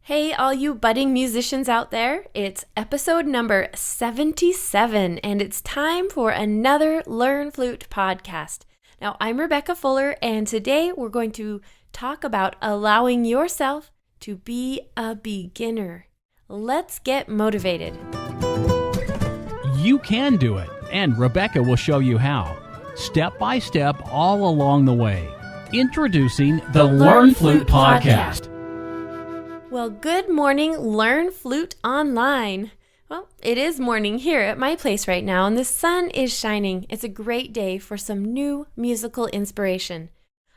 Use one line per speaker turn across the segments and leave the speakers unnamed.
Hey, all you budding musicians out there, it's episode number 77, and it's time for another Learn Flute podcast. Now, I'm Rebecca Fuller, and today we're going to talk about allowing yourself to be a beginner. Let's get motivated.
You can do it, and Rebecca will show you how, step by step all along the way. Introducing the Learn Flute podcast.
Well, good morning, Learn Flute Online. Well, it is morning here at my place right now, and the sun is shining. It's a great day for some new musical inspiration.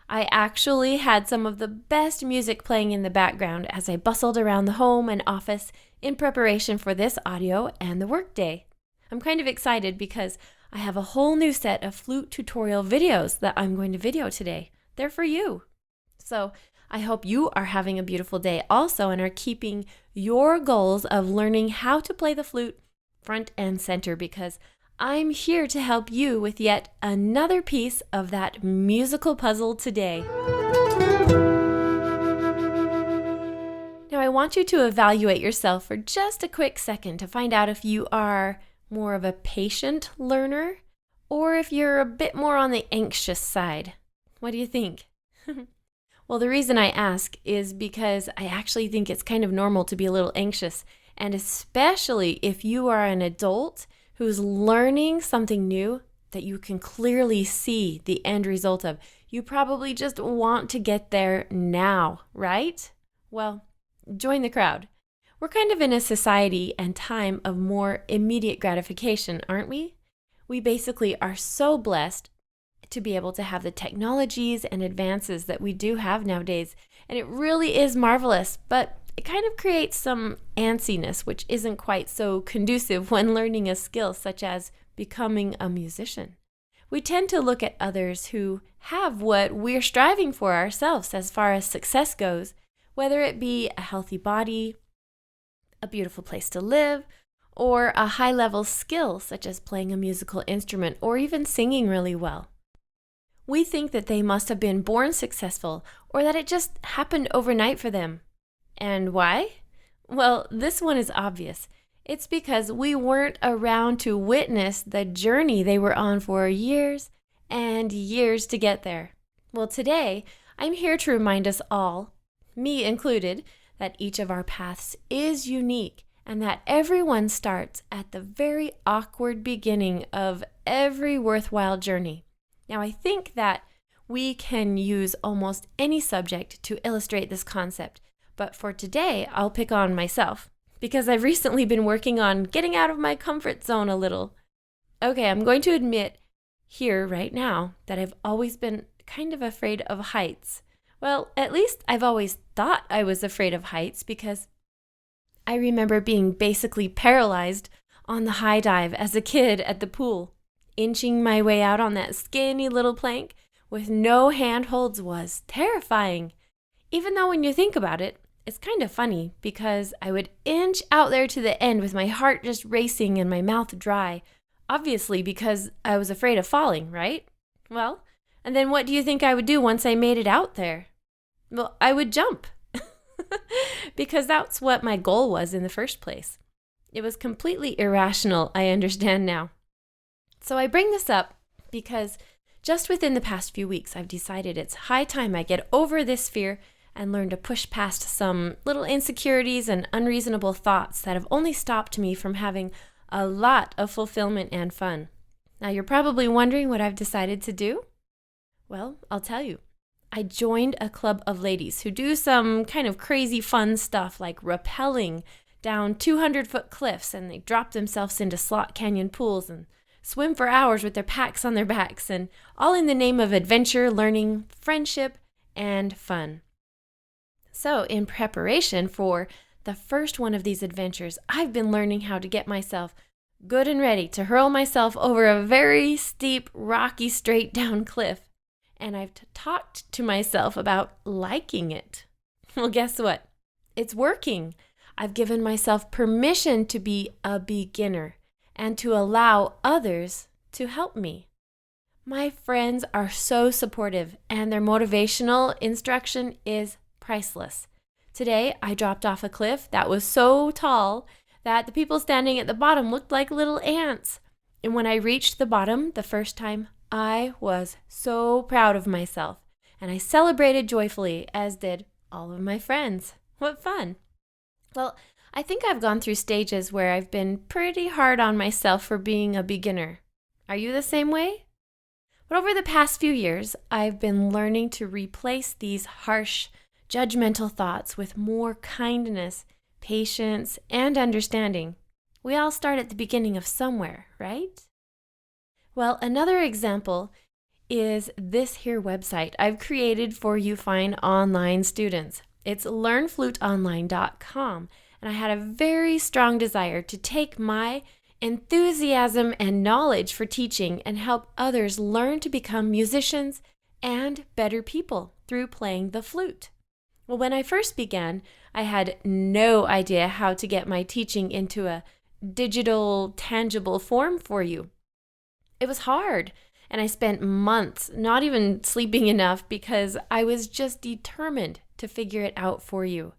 I actually had some of the best music playing in the background as I bustled around the home and office in preparation for this audio and the workday. I'm kind of excited because I have a whole new set of flute tutorial videos that I'm going to video today. They're for you. So I hope you are having a beautiful day also and are keeping your goals of learning how to play the flute front and center, because I'm here to help you with yet another piece of that musical puzzle today. Now, I want you to evaluate yourself for just a quick second to find out if you are more of a patient learner or if you're a bit more on the anxious side. What do you think? Well, the reason I ask is because I actually think it's kind of normal to be a little anxious, and especially if you are an adult who's learning something new that you can clearly see the end result of. You probably just want to get there now, right? Well, join the crowd. We're kind of in a society and time of more immediate gratification, aren't we? We basically are so blessed to be able to have the technologies and advances that we do have nowadays. And it really is marvelous, but it kind of creates some antsiness, which isn't quite so conducive when learning a skill such as becoming a musician. We tend to look at others who have what we're striving for ourselves as far as success goes, whether it be a healthy body, a beautiful place to live, or a high-level skill such as playing a musical instrument or even singing really well. We think that they must have been born successful or that it just happened overnight for them. And why? Well, this one is obvious. It's because we weren't around to witness the journey they were on for years and years to get there. Well, today, I'm here to remind us all, me included, that each of our paths is unique and that everyone starts at the very awkward beginning of every worthwhile journey. Now, I think that we can use almost any subject to illustrate this concept, but for today, I'll pick on myself because I've recently been working on getting out of my comfort zone a little. Okay, I'm going to admit here right now that I've always been kind of afraid of heights. Well, at least I've always thought I was afraid of heights because I remember being basically paralyzed on the high dive as a kid at the pool. Inching my way out on that skinny little plank with no handholds was terrifying. Even though when you think about it, it's kind of funny because I would inch out there to the end with my heart just racing and my mouth dry, obviously because I was afraid of falling, right? Well, and then what do you think I would do once I made it out there? Well, I would jump because that's what my goal was in the first place. It was completely irrational, I understand now. So I bring this up because just within the past few weeks, I've decided it's high time I get over this fear and learn to push past some little insecurities and unreasonable thoughts that have only stopped me from having a lot of fulfillment and fun. Now, you're probably wondering what I've decided to do. Well, I'll tell you. I joined a club of ladies who do some kind of crazy fun stuff like rappelling down 200-foot cliffs, and they drop themselves into slot canyon pools and swim for hours with their packs on their backs, and all in the name of adventure, learning, friendship, and fun. So in preparation for the first one of these adventures, I've been learning how to get myself good and ready to hurl myself over a very steep, rocky, straight down cliff. And I've talked to myself about liking it. Well, guess what? It's working. I've given myself permission to be a beginner and to allow others to help me. My friends are so supportive, and their motivational instruction is priceless. Today, I dropped off a cliff that was so tall that the people standing at the bottom looked like little ants. And when I reached the bottom the first time, I was so proud of myself. And I celebrated joyfully, as did all of my friends. What fun! Well, I think I've gone through stages where I've been pretty hard on myself for being a beginner. Are you the same way? But over the past few years, I've been learning to replace these harsh, judgmental thoughts with more kindness, patience, and understanding. We all start at the beginning of somewhere, right? Well, another example is this here website I've created for you fine online students. It's learnfluteonline.com, and I had a very strong desire to take my enthusiasm and knowledge for teaching and help others learn to become musicians and better people through playing the flute. Well, when I first began, I had no idea how to get my teaching into a digital, tangible form for you. It was hard, and I spent months not even sleeping enough because I was just determined to figure it out for you.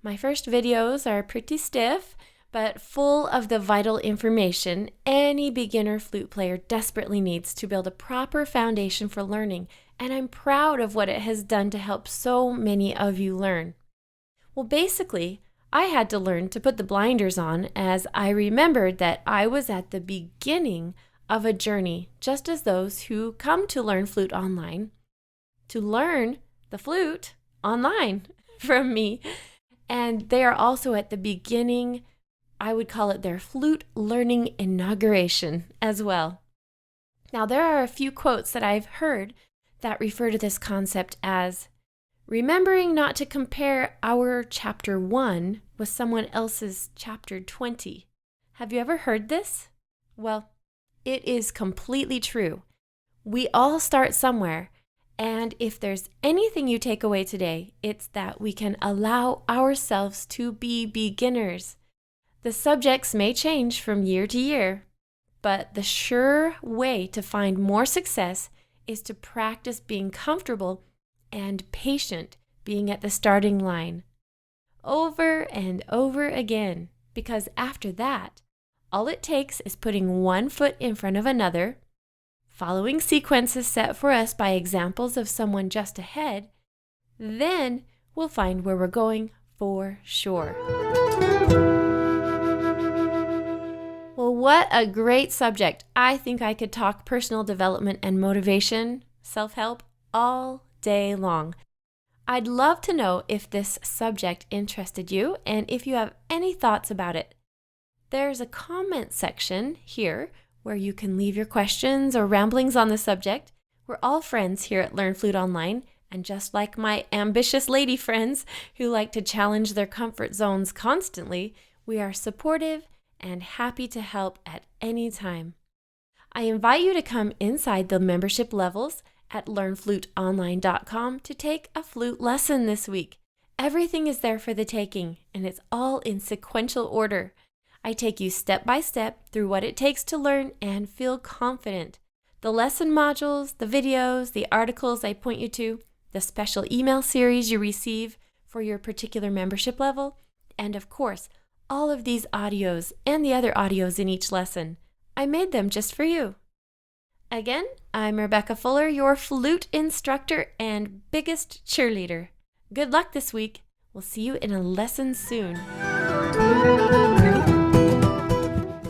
My first videos are pretty stiff, but full of the vital information any beginner flute player desperately needs to build a proper foundation for learning, and I'm proud of what it has done to help so many of you learn. Well, basically, I had to learn to put the blinders on as I remembered that I was at the beginning of a journey, just as those who come to learn flute online, to learn the flute online from me. And they are also at the beginning, I would call it their flute learning inauguration as well. Now, there are a few quotes that I've heard that refer to this concept as remembering not to compare our chapter 1 with someone else's chapter 20. Have you ever heard this? Well, it is completely true. We all start somewhere, and if there's anything you take away today, it's that we can allow ourselves to be beginners. The subjects may change from year to year, but the sure way to find more success is to practice being comfortable and patient being at the starting line over and over again, because after that, all it takes is putting one foot in front of another, following sequences set for us by examples of someone just ahead, then we'll find where we're going for sure. Well, what a great subject. I think I could talk personal development and motivation, self-help, all day long. I'd love to know if this subject interested you and if you have any thoughts about it. There's a comment section here where you can leave your questions or ramblings on the subject. We're all friends here at Learn Flute Online, and just like my ambitious lady friends who like to challenge their comfort zones constantly, we are supportive and happy to help at any time. I invite you to come inside the membership levels at learnfluteonline.com to take a flute lesson this week. Everything is there for the taking, and it's all in sequential order. I take you step by step through what it takes to learn and feel confident. The lesson modules, the videos, the articles I point you to, the special email series you receive for your particular membership level, and of course, all of these audios and the other audios in each lesson. I made them just for you. Again, I'm Rebecca Fuller, your flute instructor and biggest cheerleader. Good luck this week. We'll see you in a lesson soon.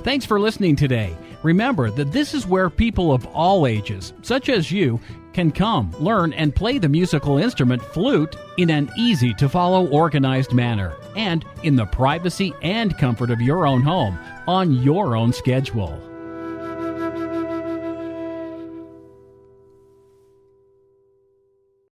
Thanks for listening today. Remember that this is where people of all ages, such as you, can come, learn, and play the musical instrument flute in an easy-to-follow, organized manner, and in the privacy and comfort of your own home, on your own schedule.